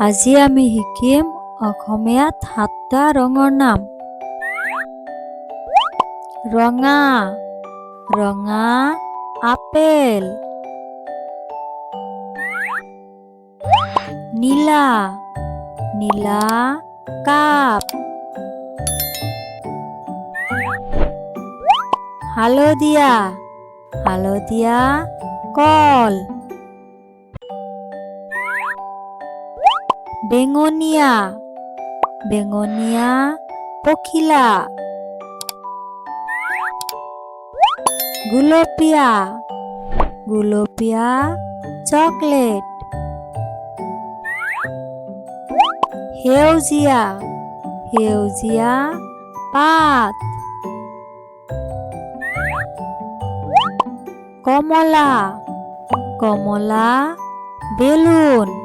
আজি আমি শিকিম অসমীয়াত 7টা ৰঙৰ নাম। ৰঙা, ৰঙা আপেল। নীলা, নীলা কাপ। হালধীয়া, হালধীয়া কল। বেঙুনীয়া, বেঙুনীয়া পখিলা। গুলপীয়া, গুলপীয়া চকলেট। সেউজীয়া, সেউজীয়া পাত। কমলা, কমলা বেলুন।